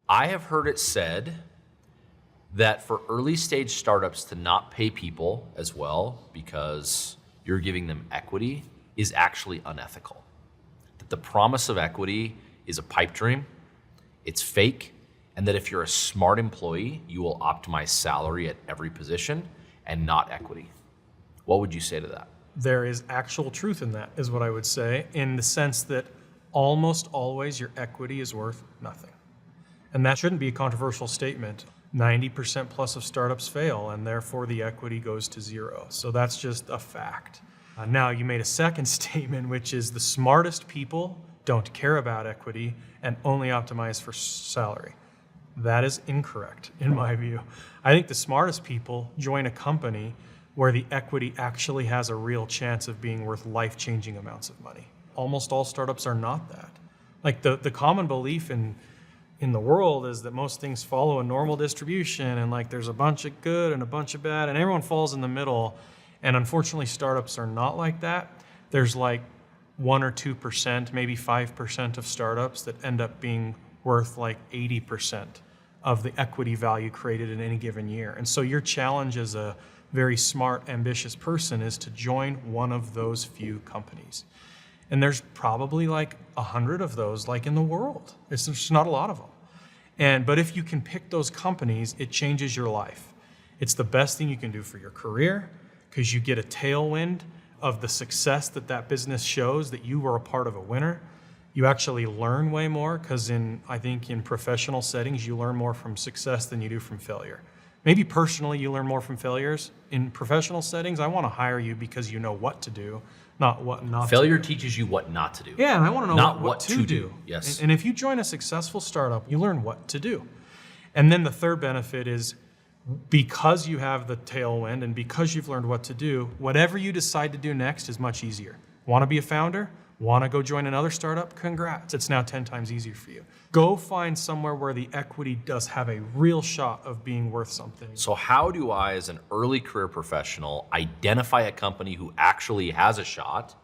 I have heard it said that for early stage startups to not pay people as well because you're giving them equity is actually unethical. That the promise of equity is a pipe dream, it's fake, and that if you're a smart employee, you will optimize salary at every position and not equity. What would you say to that? There is actual truth in that, is what I would say, in the sense that almost always your equity is worth nothing. And that shouldn't be a controversial statement. 90% plus of startups fail, and therefore the equity goes to zero. So that's just a fact. Now, you made a second statement, which is the smartest people don't care about equity and only optimize for salary. That is incorrect, in my view. I think the smartest people join a company where the equity actually has a real chance of being worth life-changing amounts of money. Almost all startups are not that. Like the common belief in the world is that most things follow a normal distribution, and like there's a bunch of good and a bunch of bad and everyone falls in the middle. And unfortunately, startups are not like that. There's like 1 or 2%, maybe 5% of startups that end up being worth like 80% of the equity value created in any given year. And so your challenge as a very smart, ambitious person is to join one of those few companies. And there's probably like 100 of those like in the world. There's just not a lot of them. But if you can pick those companies, it changes your life. It's the best thing you can do for your career because you get a tailwind of the success that business shows that you were a part of a winner. You actually learn way more because I think in professional settings, you learn more from success than you do from failure. Maybe personally, you learn more from failures. In professional settings, I want to hire you because you know what to do, not what not to do. Failure teaches you what not to do. Yeah, and I want to know not what to do. Yes. And if you join a successful startup, you learn what to do. And then the third benefit is because you have the tailwind and because you've learned what to do, whatever you decide to do next is much easier. Want to be a founder? Want to go join another startup? Congrats, it's now 10 times easier for you. Go find somewhere where the equity does have a real shot of being worth something. So how do I, as an early career professional, identify a company who actually has a shot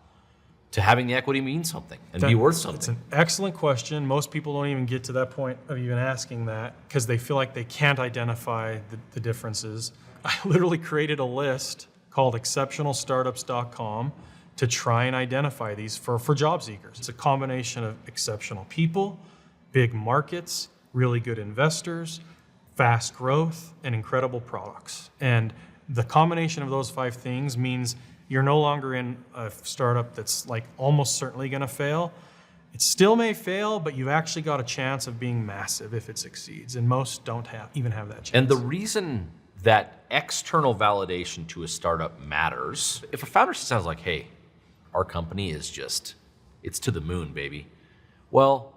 to having the equity mean something and be worth something? It's an excellent question. Most people don't even get to that point of even asking that because they feel like they can't identify the differences. I literally created a list called exceptionalstartups.com to try and identify these for job seekers. It's a combination of exceptional people, big markets, really good investors, fast growth, and incredible products. And the combination of those 5 things means you're no longer in a startup that's like almost certainly gonna fail. It still may fail, but you've actually got a chance of being massive if it succeeds. And most don't even have that chance. And the reason that external validation to a startup matters, if a founder sounds like, hey, our company is just, it's to the moon, baby. Well,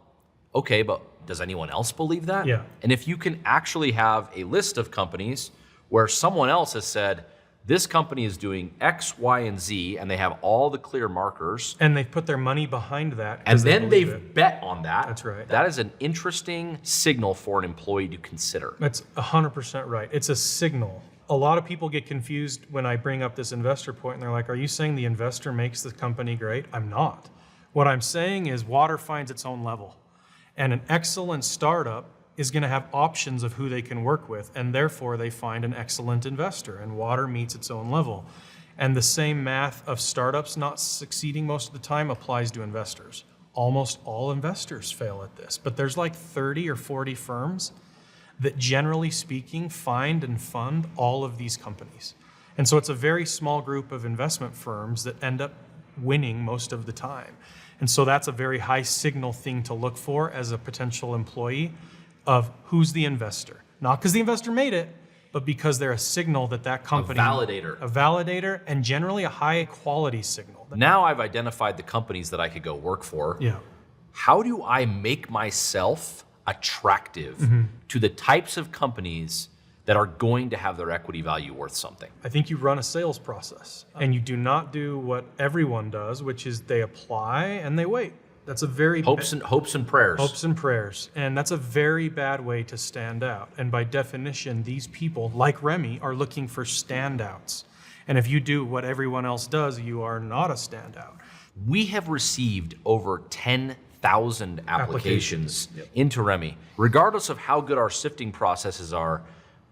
okay, but does anyone else believe that? Yeah. And if you can actually have a list of companies where someone else has said, this company is doing X, Y, and Z, and they have all the clear markers. And they've put their money behind that. And then they've bet on that. That's right. That is an interesting signal for an employee to consider. That's 100% right. It's a signal. A lot of people get confused when I bring up this investor point, and they're like, are you saying the investor makes the company great? I'm not. What I'm saying is water finds its own level. And an excellent startup is going to have options of who they can work with, and therefore they find an excellent investor, and water meets its own level. And the same math of startups not succeeding most of the time applies to investors. Almost all investors fail at this, but there's like 30 or 40 firms that generally speaking find and fund all of these companies. And so it's a very small group of investment firms that end up winning most of the time. And so that's a very high signal thing to look for as a potential employee of who's the investor. Not because the investor made it, but because they're a signal that company— A validator, and generally a high quality signal. Now I've identified the companies that I could go work for. Yeah. How do I make myself attractive to the types of companies that are going to have their equity value worth something? I think you run a sales process, and you do not do what everyone does, which is they apply and they wait. That's a very— Hopes and prayers. Hopes and prayers. And that's a very bad way to stand out. And by definition, these people, like Remy, are looking for standouts. And if you do what everyone else does, you are not a standout. We have received over 10,000 1,000 applications Yep. into Remy. Regardless of how good our sifting processes are,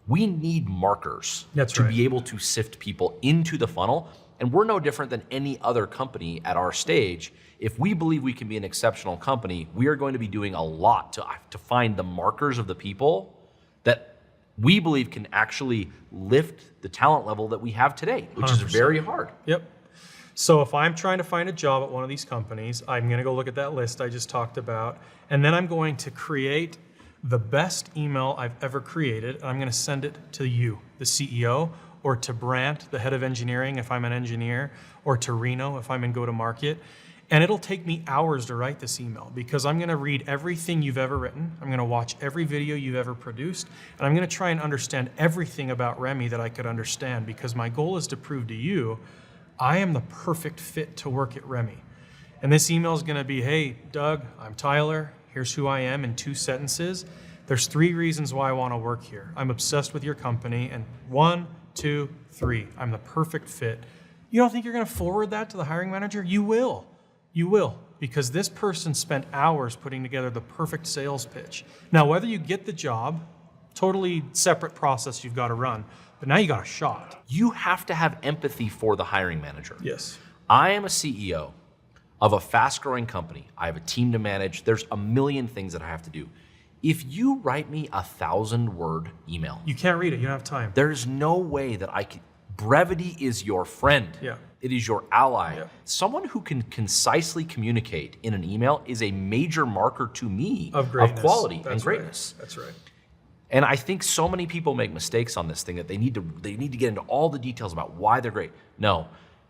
we need markers That's to right. be able to sift people into the funnel. And we're no different than any other company at our stage. If we believe we can be an exceptional company, we are going to be doing a lot to find the markers of the people that we believe can actually lift the talent level that we have today, which is 100%. very hard. Yep. So if I'm trying to find a job at one of these companies, I'm going to go look at that list I just talked about, and then I'm going to create the best email I've ever created, and I'm going to send it to you, the CEO, or to Brant, the head of engineering, if I'm an engineer, or to Reno, if I'm in go-to-market. And it'll take me hours to write this email because I'm going to read everything you've ever written. I'm going to watch every video you've ever produced. And I'm going to try and understand everything about Remy that I could understand, because my goal is to prove to you I am the perfect fit to work at Remy. And this email is going to be, hey, Doug, I'm Tyler. Here's who I am in 2 sentences. There's 3 reasons why I want to work here. I'm obsessed with your company. And 1, 2, 3, I'm the perfect fit. You don't think you're going to forward that to the hiring manager? You will. You will, because this person spent hours putting together the perfect sales pitch. Now, whether you get the job, totally separate process you've got to run, but now you got a shot. You have to have empathy for the hiring manager. Yes. I am a CEO of a fast-growing company. I have a team to manage. There's a million things that I have to do. If you write me a 1,000-word email, You can't read it. You don't have time. there's no way that I can. Brevity is your friend. Yeah. It is your ally. Yeah. Someone who can concisely communicate in an email is a major marker to me Of greatness. quality and That's greatness. Right. That's right. And I think so many people make mistakes on this thing that they need to get into all the details about why they're great. No,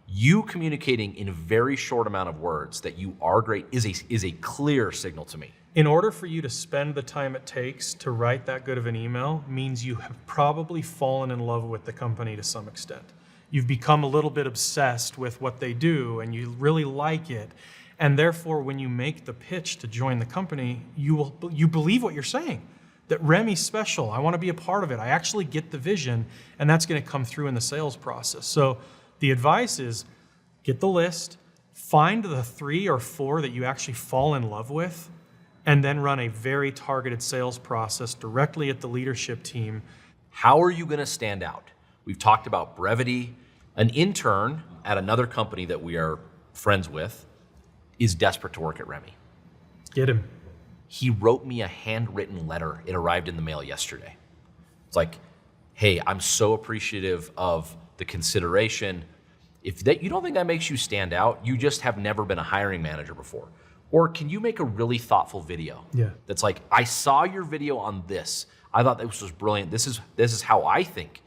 you communicating in a very short amount of words that you are great is a clear signal to me. In order for you to spend the time it takes to write that good of an email means you have probably fallen in love with the company to some extent. You've become a little bit obsessed with what they do and you really like it. And therefore, when you make the pitch to join the company, you believe what you're saying. That Remy's special. I want to be a part of it. I actually get the vision, and that's going to come through in the sales process. So the advice is get the list, find the 3 or 4 that you actually fall in love with, and then run a very targeted sales process directly at the leadership team. How are you going to stand out? We've talked about Brevity. An intern at another company that we are friends with is desperate to work at Remy. Get him. He wrote me a handwritten letter. It arrived in the mail yesterday. It's like, hey, I'm so appreciative of the consideration. If that you don't think that makes you stand out, you just have never been a hiring manager before. Or can you make a really thoughtful video? Yeah. That's like, I saw your video on this. I thought this was brilliant. This is how I think.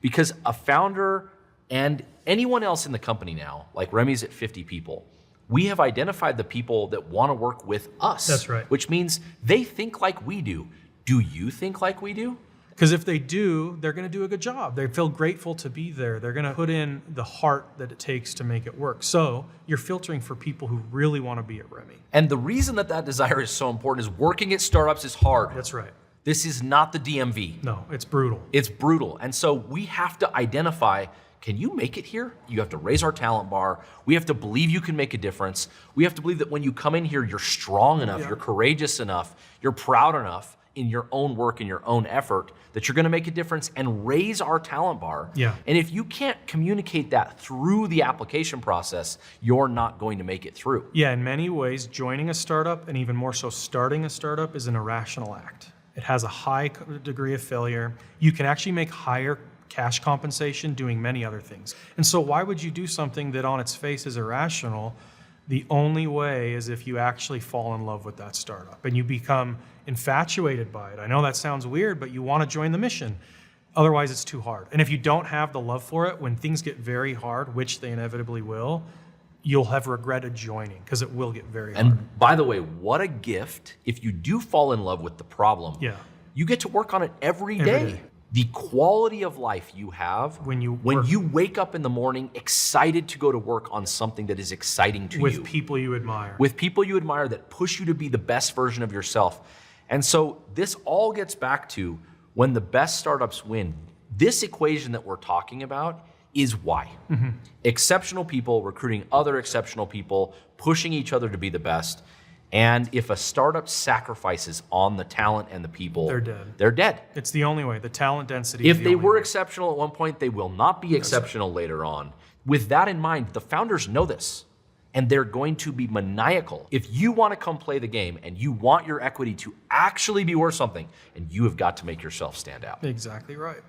Because a founder and anyone else in the company now, like Remy's at 50 people, we have identified the people that want to work with us. That's right. Which means they think like we do. Do you think like we do? Because if they do, they're going to do a good job. They feel grateful to be there. They're going to put in the heart that it takes to make it work. So you're filtering for people who really want to be at Remy. And the reason that desire is so important is working at startups is hard. That's right. This is not the DMV. No, it's brutal. It's brutal. And so we have to identify, can you make it here? You have to raise our talent bar. We have to believe you can make a difference. We have to believe that when you come in here, you're strong enough, you're courageous enough, you're proud enough in your own work and your own effort that you're going to make a difference and raise our talent bar. Yeah. And if you can't communicate that through the application process, you're not going to make it through. Yeah, in many ways, joining a startup, and even more so starting a startup, is an irrational act. It has a high degree of failure. You can actually make higher cash compensation doing many other things. And so why would you do something that on its face is irrational? The only way is if you actually fall in love with that startup and you become infatuated by it. I know that sounds weird, but you want to join the mission. Otherwise, it's too hard. And if you don't have the love for it, when things get very hard, which they inevitably will, you'll have regretted joining because it will get very hard. And by the way, what a gift if you do fall in love with the problem. Yeah. You get to work on it every Every day. day. The quality of life you have When you wake up in the morning excited to go to work on something that is exciting to with you. people you admire. With people you admire that push you to be the best version of yourself. And so this all gets back to when the best startups win. This equation that we're talking about is why. Exceptional people recruiting other exceptional people, pushing each other to be the best. And if a startup sacrifices on the talent and the people, They're dead. They're dead. It's the only way. The talent density is If the they only were way. exceptional at one point, they will not be exceptional later on. With that in mind, the founders know this, and they're going to be maniacal. If you want to come play the game and you want your equity to actually be worth something, and you have got to make yourself stand out. Exactly right.